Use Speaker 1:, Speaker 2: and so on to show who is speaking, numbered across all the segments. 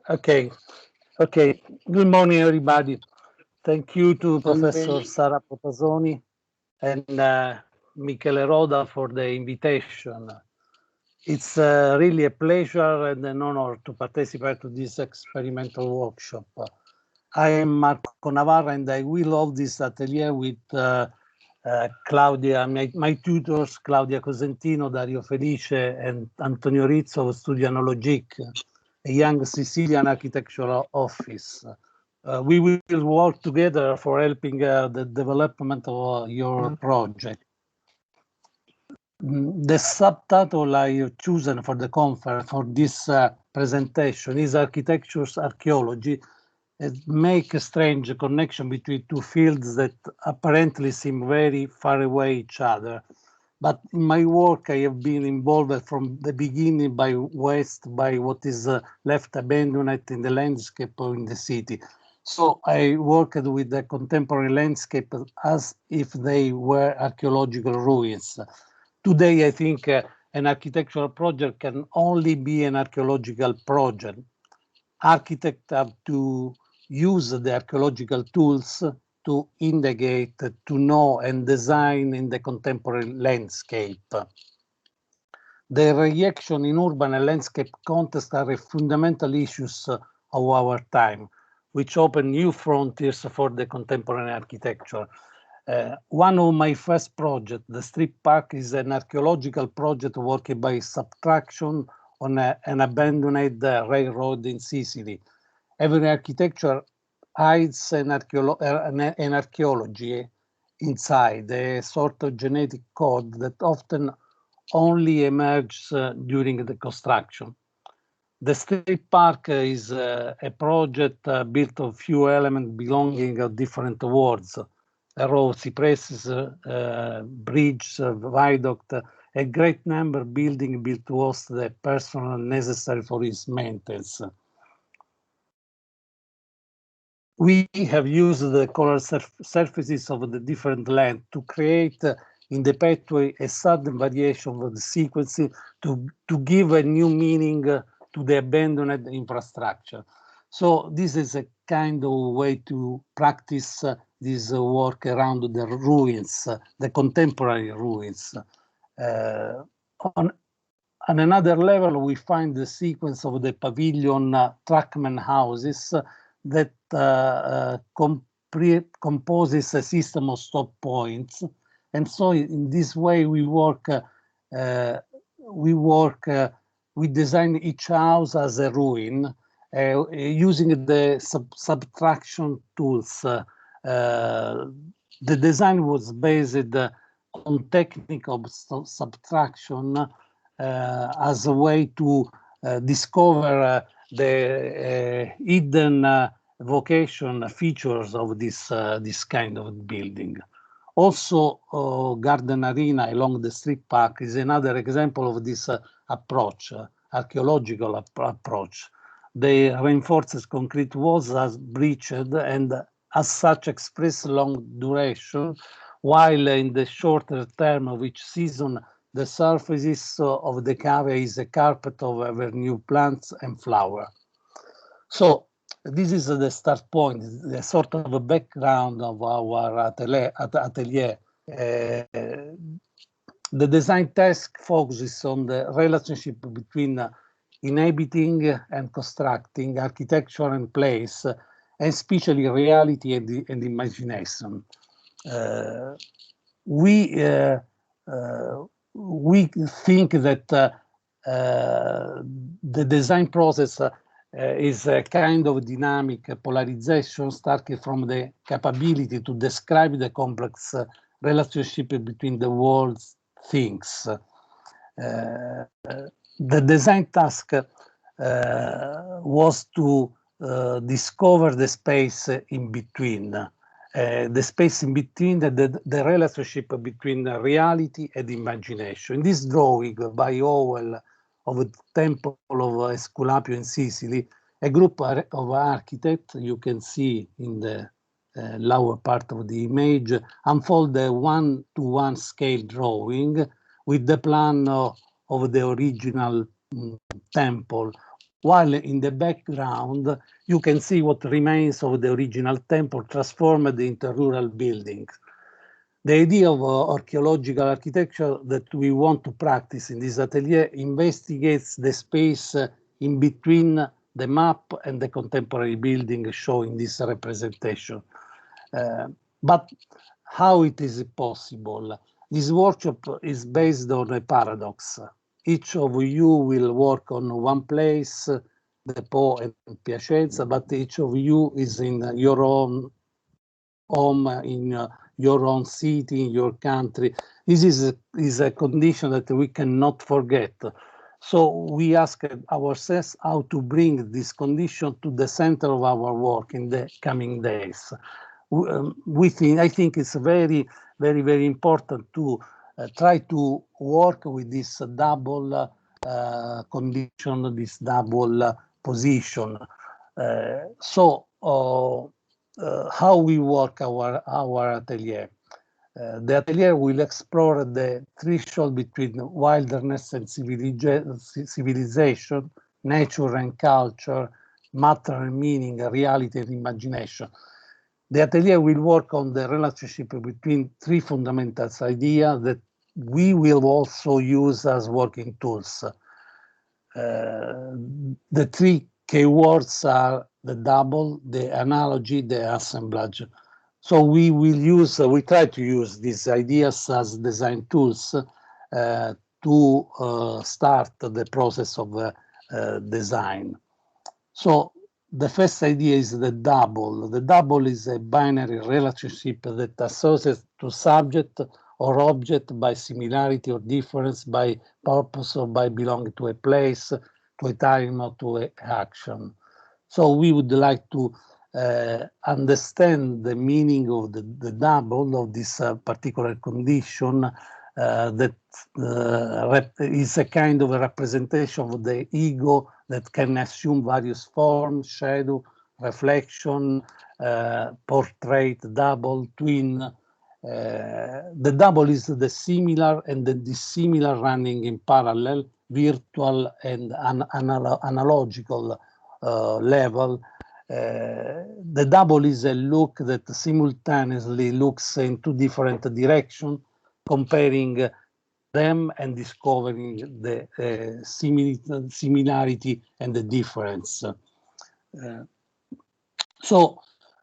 Speaker 1: Okay, okay. Good morning, everybody. Thank you to Professor Sara Potasoni and Michele Roda for the invitation. It's really a pleasure and an honor to participate to this experimental workshop. I am Marco Navarra and I will hold this atelier with Claudia, my tutors, Claudia Cosentino, Dario Felice, and Antonio Rizzo of Studio Analogique, a young Sicilian architectural office. We will work together for helping the development of your project. The subtitle I have chosen for the conference for this presentation is Architecture's Archaeology. It makes a strange connection between two fields that apparently seem very far away each other. But in my work, I have been involved from the beginning by what is left abandoned in the landscape or in the city. So I worked with the contemporary landscape as if they were archaeological ruins. Today, I think an architectural project can only be an archaeological project. Architects have to use the archaeological tools to indicate, to know and design in the contemporary landscape. The reaction in urban and landscape context are fundamental issues of our time, which open new frontiers for the contemporary architecture. One of my first projects, the Street Park, is an archaeological project working by subtraction on an abandoned railroad in Sicily. Every architecture hides an archaeology inside, a sort of genetic code that often only emerges during the construction. The Street Park is a project built of few elements belonging to different worlds. A row of cypresses, bridge, viaduct, a great number of buildings built to host the personnel necessary for its maintenance. We have used the color surfaces of the different land to create in the pathway a sudden variation of the sequence to give a new meaning to the abandoned infrastructure. So this is a kind of way to practice this work around the ruins, the contemporary ruins. On another level, we find the sequence of the pavilion trackman houses that composes a system of stop points. And so in this way, we design each house as a ruin using the subtraction tools. The design was based on technique of subtraction as a way to discover the hidden vocation features of this kind of building. Also, Garden Arena along the Street Park is another example of this approach, archaeological approach. The reinforced concrete walls are breached and as such express long duration, while in the shorter term of each season, the surfaces of the cave is a carpet of new plants and flowers. So this is the start point, the sort of a background of our atelier. The design task focuses on the relationship between inhabiting and constructing, architecture and place, and especially reality and imagination. We think that the design process is a kind of dynamic polarization starting from the capability to describe the complex relationship between the world's things. The design task was to discover the space in between. The space in between, the relationship between reality and imagination. In this drawing by Howell of the Temple of Esculapio in Sicily, a group of architects, you can see in the lower part of the image, unfold a 1-to-1 scale drawing with the plan of the original temple, while in the background you can see what remains of the original temple transformed into rural buildings. The idea of archaeological architecture that we want to practice in this atelier investigates the space in between the map and the contemporary building shown in this representation. But how it is possible? This workshop is based on a paradox. Each of you will work on one place, the Po and Piacenza, but each of you is in your own home, in your own city, in your country. This is a condition that we cannot forget. So we ask ourselves how to bring this condition to the center of our work in the coming days. I think it's very, very important to try to work with this double condition, this double position. How we work our atelier? The atelier will explore the threshold between wilderness and civilization, nature and culture, matter and meaning, reality and imagination. The atelier will work on the relationship between three fundamental ideas that we will also use as working tools. The three keywords are the double, the analogy, the assemblage. So we try to use these ideas as design tools to start the process of design. So the first idea is the double. The double is a binary relationship that associates to subject or object by similarity or difference, by purpose or by belonging to a place, to a time or to an action. So we would like to understand the meaning of the double of this particular condition that is a kind of a representation of the ego that can assume various forms, shadow, reflection, portrait, double, twin. The double is the similar and the dissimilar running in parallel, virtual and analogical level. The double is a look that simultaneously looks in two different directions, comparing them and discovering the similarity and the difference.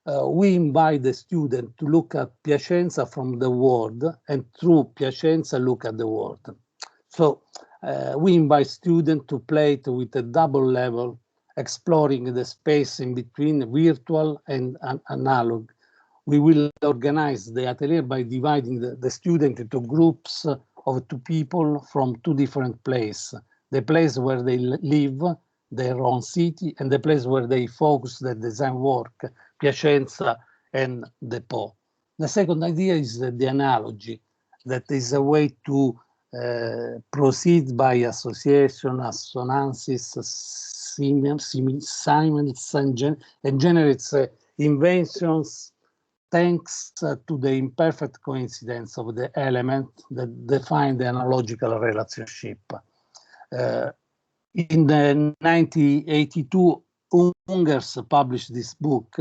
Speaker 1: We invite the student to look at Piacenza from the world, and through Piacenza look at the world. So we invite students to play with a double level, exploring the space in between virtual and analog. We will organize the atelier by dividing the student into groups of two people from two different places. The place where they live, their own city, and the place where they focus their design work, Piacenza and the Po. The second idea is the analogy. That is a way to proceed by association, assonances, siments, and generates inventions thanks to the imperfect coincidence of the elements that define the analogical relationship. In the 1982, Ungers published this book,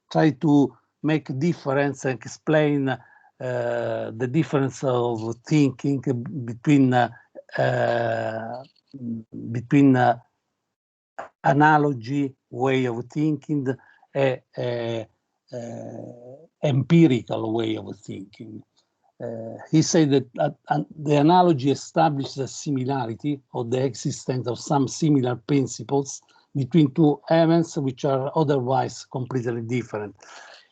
Speaker 1: tried to make difference and explain the difference of thinking between analogy way of thinking, empirical way of thinking. He said that the analogy establishes a similarity or the existence of some similar principles between two events which are otherwise completely different.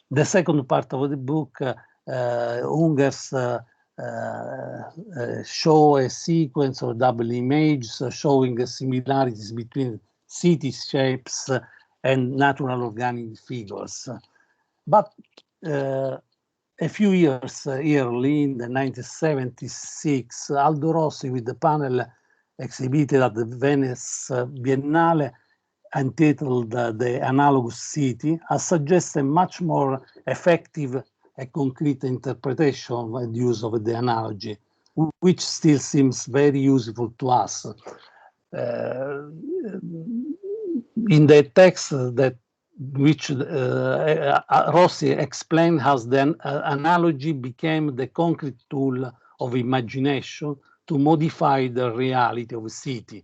Speaker 1: The second part of the book, Ungers show a sequence of double images showing similarities between city shapes and natural organic figures. But a few years early, in the 1976, Aldo Rossi, with the panel exhibited at the Venice Biennale, entitled The Analogous City, has suggested a much more effective and concrete interpretation and use of the analogy, which still seems very useful to us. in the text that which Rossi explained how the analogy became the concrete tool of imagination to modify the reality of a city.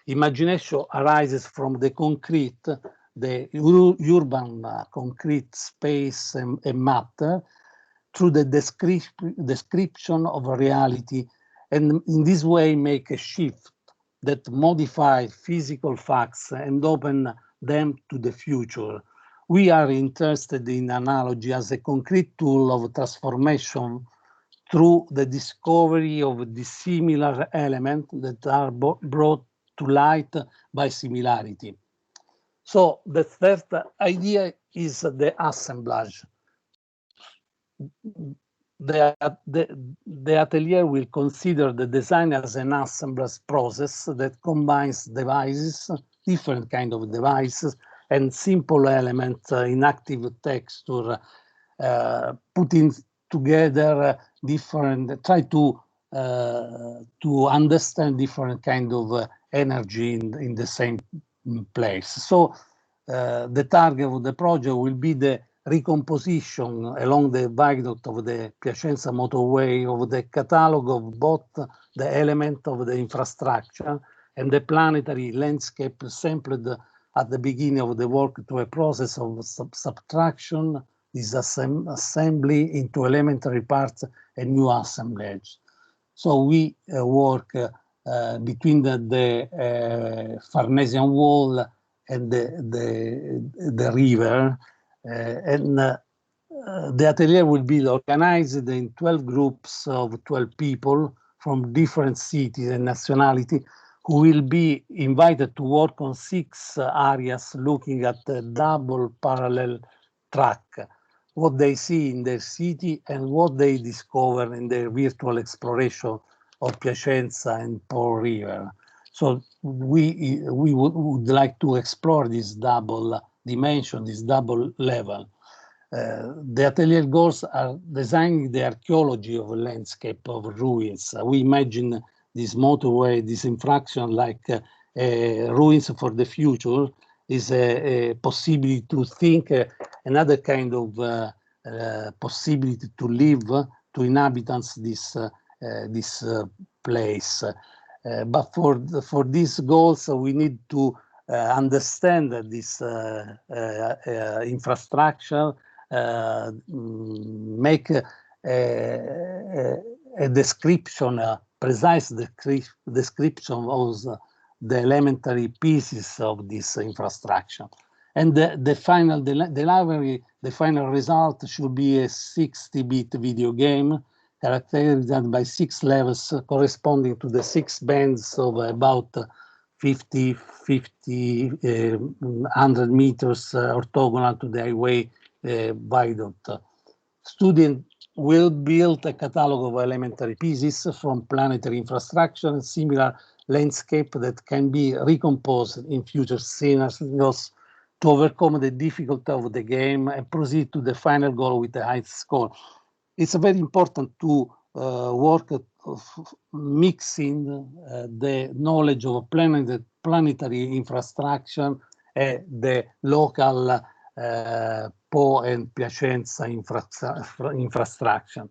Speaker 1: Imagination arises from the concrete, the urban concrete space and matter through the description of reality, and in this way make a shift that modify physical facts and open them to the future. We are interested in analogy as a concrete tool of transformation through the discovery of dissimilar elements that are brought to light by similarity. So the third idea is the assemblage. The atelier will consider the design as an assemblage process that combines devices, different kind of devices, and simple elements in active texture, putting together different, try to understand different kind of energy in the same place. So the target of the project will be the recomposition along the viaduct of the Piacenza motorway of the catalog of both the element of the infrastructure and the planetary landscape sampled at the beginning of the work to a process of subtraction, disassembly into elementary parts and new assemblage. So we work between the Farnesian wall and the river, and the atelier will be organized in 12 groups of 12 people from different cities and nationality who will be invited to work on 6 areas looking at the double parallel track, what they see in their city and what they discover in their virtual exploration of Piacenza and Po River. So we would like to explore this double dimension, this double level. The atelier goals are designing the archaeology of a landscape of ruins. We imagine this motorway, this infraction like ruins for the future is a possibility to think another kind of possibility to live, to inhabitants this place. But for these goals, we need to understand this infrastructure, make a description, a precise description of the elementary pieces of this infrastructure. And the final result should be a 60-bit video game characterized by 6 levels corresponding to the 6 bands of about 50, 100 meters orthogonal to the highway viaduct. Students will build a catalog of elementary pieces from planetary infrastructure and similar landscape that can be recomposed in future scenarios to overcome the difficulty of the game and proceed to the final goal with the highest score. It's very important to work mixing the knowledge of planetary infrastructure and the local Po and Piacenza infrastructure.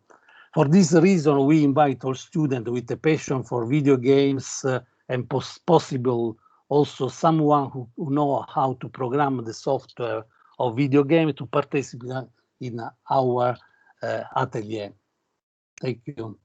Speaker 1: For this reason, we invite all students with a passion for video games and possible also someone who know how to program the software of video game to participate in our atelier. Thank you.